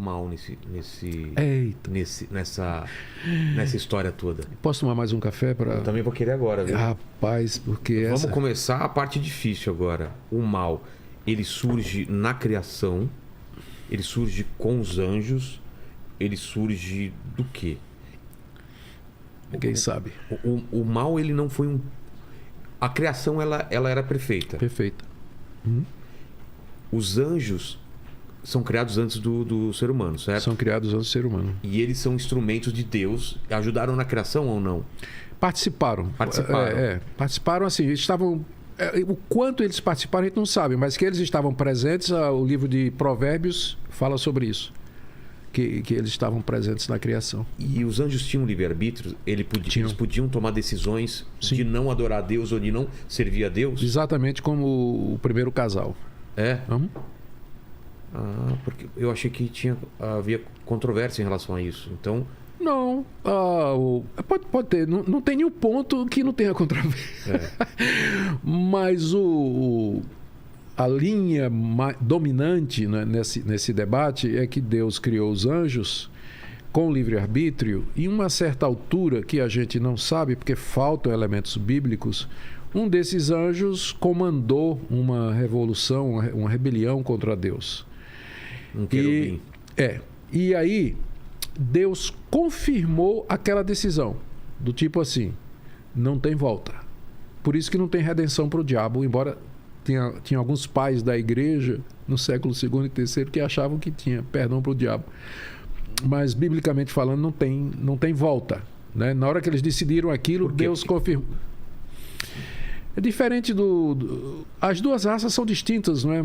mal Eita. nessa história toda. Posso tomar mais um café para? Eu também vou querer agora, viu? Rapaz, porque Vamos começar a parte difícil agora. O mal, ele surge na criação, ele surge com os anjos, ele surge do quê? Ninguém sabe. O mal, ele não foi um... A criação, ela era perfeita. Perfeita. Os anjos são criados antes do ser humano, certo? São criados antes do ser humano. E eles são instrumentos de Deus. Ajudaram na criação ou não? Participaram. Participaram assim, estavam... O quanto eles participaram a gente não sabe, mas que eles estavam presentes, o livro de Provérbios fala sobre isso. Que eles estavam presentes na criação. E os anjos tinham livre-arbítrio? Eles podiam tomar decisões de não adorar a Deus ou de não servir a Deus? Exatamente como o primeiro casal. É? Porque eu achei que havia controvérsia em relação a isso. Então... Não. Pode ter. Não tem nenhum ponto que não tenha controvérsia. Mas a linha dominante, né, nesse debate é que Deus criou os anjos com livre-arbítrio e uma certa altura que a gente não sabe porque faltam elementos bíblicos, um desses anjos comandou uma revolução, uma rebelião contra Deus. Um querubim. E aí Deus confirmou aquela decisão, do tipo assim, não tem volta. Por isso que não tem redenção para o diabo, embora tinha alguns pais da igreja no século II e III que achavam que tinha perdão para o diabo. Mas, biblicamente falando, não tem volta. Né? Na hora que eles decidiram aquilo, Deus confirmou. É diferente as duas raças são distintas, não é?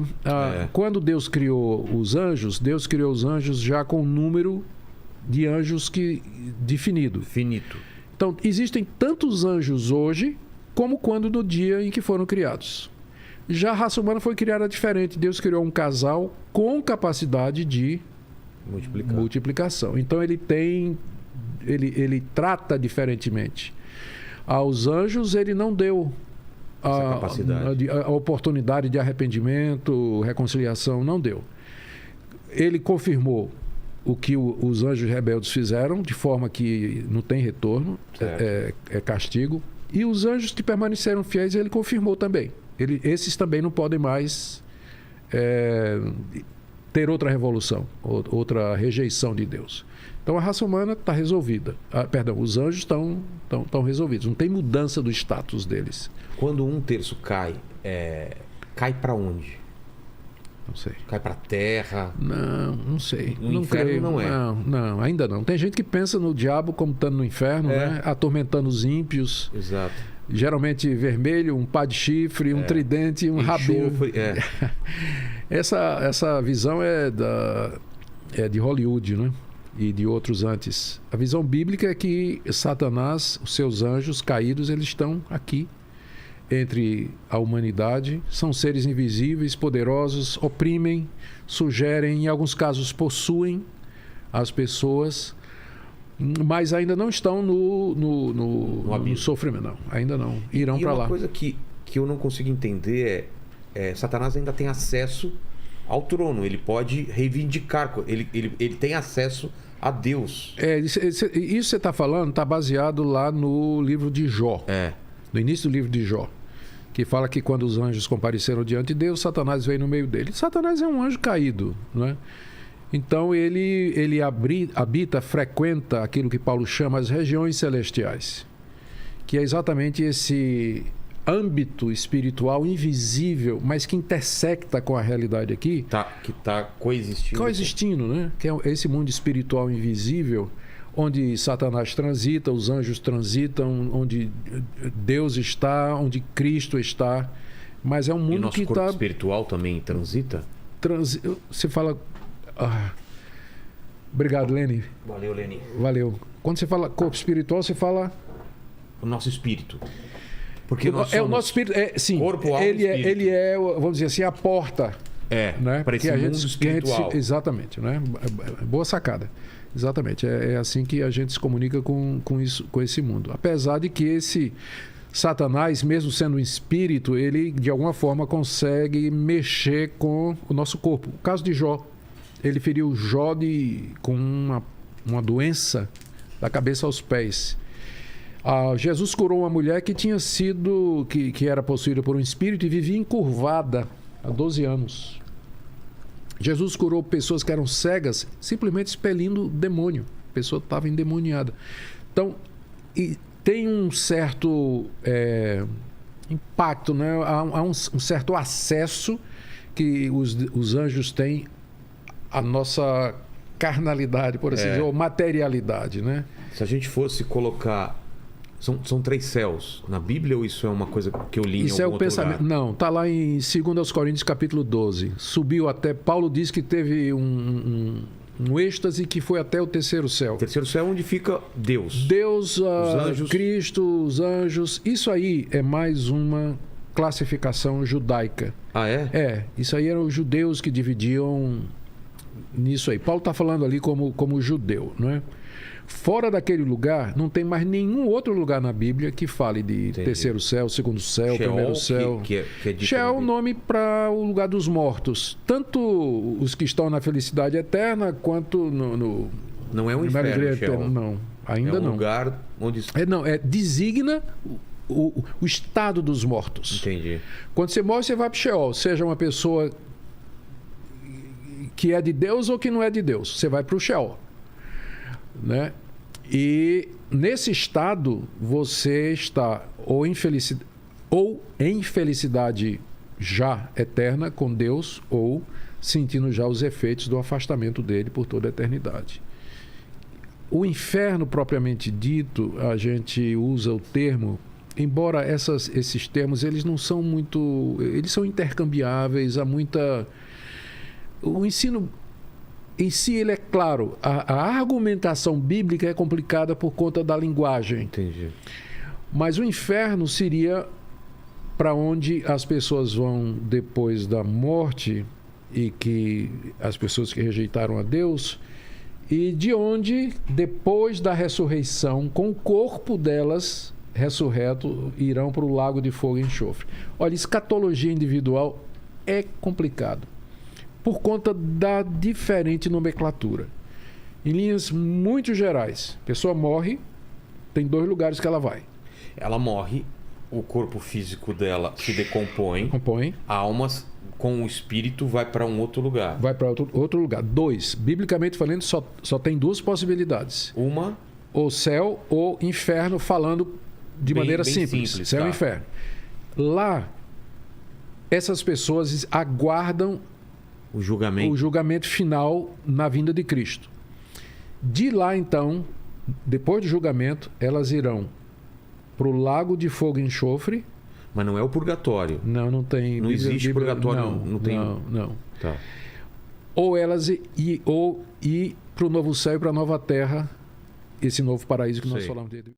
Quando Deus criou os anjos já com um número de anjos definido. Finito. Então, existem tantos anjos hoje como quando no dia em que foram criados. Já a raça humana foi criada diferente. Deus criou um casal com capacidade de multiplicação. Então ele ele trata diferentemente. Aos anjos ele não deu a oportunidade de arrependimento, reconciliação, não deu. Ele confirmou o que os anjos rebeldes fizeram, de forma que não tem retorno, é castigo. E os anjos que permaneceram fiéis, ele confirmou também. Esses também não podem mais ter outra revolução, outra rejeição de Deus. Então a raça humana está resolvida. Os anjos estão resolvidos. Não tem mudança do status deles. Quando um terço cai para onde? Não sei. Cai para a terra? Não sei. No não inferno creio. não é? Não, ainda não. Tem gente que pensa no diabo como estando no inferno, né? Atormentando os ímpios. Exato. Geralmente vermelho, um pá de chifre, um tridente, um rabinho. Essa visão é de Hollywood, né? E de outros antes. A visão bíblica é que Satanás, os seus anjos caídos, eles estão aqui entre a humanidade. São seres invisíveis, poderosos, oprimem, sugerem, em alguns casos possuem as pessoas, mas ainda não estão no sofrimento. Não, ainda não. Irão para lá. Uma coisa que eu não consigo entender Satanás ainda tem acesso ao trono. Ele pode reivindicar. Ele tem acesso a Deus. Isso que você está falando está baseado lá no livro de Jó. No início do livro de Jó. Que fala que quando os anjos compareceram diante de Deus, Satanás veio no meio dele. Satanás é um anjo caído, não é? Então ele habita, frequenta aquilo que Paulo chama as regiões celestiais, que é exatamente esse âmbito espiritual invisível, mas que intersecta com a realidade aqui. Que está coexistindo. Coexistindo, né? Que é esse mundo espiritual invisível, onde Satanás transita, os anjos transitam, onde Deus está, onde Cristo está. Mas é um mundo que está... E nosso corpo espiritual também transita? Você fala... Obrigado, Leni. Valeu, Leni. Valeu. Quando você fala corpo espiritual, você fala... O nosso espírito. Porque o nosso espírito, sim, corpo, alma, ele é, vamos dizer assim, a porta. Né? Para esse mundo espiritual. Exatamente, né? Boa sacada. Exatamente. É assim que a gente se comunica com esse mundo. Apesar de que esse Satanás, mesmo sendo um espírito, ele de alguma forma consegue mexer com o nosso corpo. O caso de Jó. ele feriu Jó com uma doença da cabeça aos pés. Jesus curou uma mulher que tinha sido, que era possuída por um espírito e vivia encurvada há 12 anos. Jesus curou pessoas que eram cegas, simplesmente expelindo demônio. A pessoa estava endemoniada. Então, tem um certo impacto, né? Há um certo acesso que os anjos têm à nossa carnalidade, por assim dizer, ou materialidade, né? Se a gente fosse colocar... São 3 céus na Bíblia, ou isso é uma coisa que eu li isso em algum é o outro pensamento. lugar? Não, está lá em 2 Coríntios capítulo 12. Subiu até... Paulo diz que teve um êxtase que foi até o 3º céu. O 3º céu é onde fica Deus. Deus, os anjos. Cristo, os anjos. Isso aí é mais uma classificação judaica. Ah, é? Isso aí eram os judeus que dividiam nisso aí. Paulo está falando ali como judeu, não é? Fora daquele lugar, não tem mais nenhum outro lugar na Bíblia que fale de 3º céu, 2º céu, Sheol, 1º céu. que é dito Sheol é na o Bíblia. nome para o lugar dos mortos. Tanto os que estão na felicidade eterna, quanto no Não é um na inferno, igreja Sheol. eterna. Não, ainda é um não. lugar onde... Designa o estado dos mortos. Entendi. Quando você morre, você vai para o Sheol. Seja uma pessoa que é de Deus ou que não é de Deus. Você vai para o Sheol. Né? E nesse estado você está ou em felicidade já eterna com Deus, ou sentindo já os efeitos do afastamento dele por toda a eternidade. O inferno propriamente dito, a gente usa o termo, embora esses termos eles não são muito, eles são intercambiáveis, há muita... O ensino em si, ele é claro. A argumentação bíblica é complicada por conta da linguagem. Entendi. Mas o inferno seria para onde as pessoas vão depois da morte, e que as pessoas que rejeitaram a Deus, e de onde, depois da ressurreição, com o corpo delas ressurreto, irão para o lago de fogo e enxofre. Olha, escatologia individual é complicado por conta da diferente nomenclatura. Em linhas muito gerais, a pessoa morre, tem 2 lugares que ela vai. Ela morre, o corpo físico dela se decompõe, a alma com o espírito vai para um outro lugar. Vai para outro lugar. 2. Biblicamente falando, só tem 2 possibilidades. Uma... ou céu ou inferno, falando de maneira simples. Céu e inferno. Lá, essas pessoas aguardam o julgamento final na vinda de Cristo. De lá, então, depois do julgamento, elas irão para o lago de fogo e enxofre. Mas não é o purgatório. Não tem. Não existe purgatório. Não. Tá. Ou elas ir para o novo céu e para a nova terra, esse novo paraíso que nós falamos dele.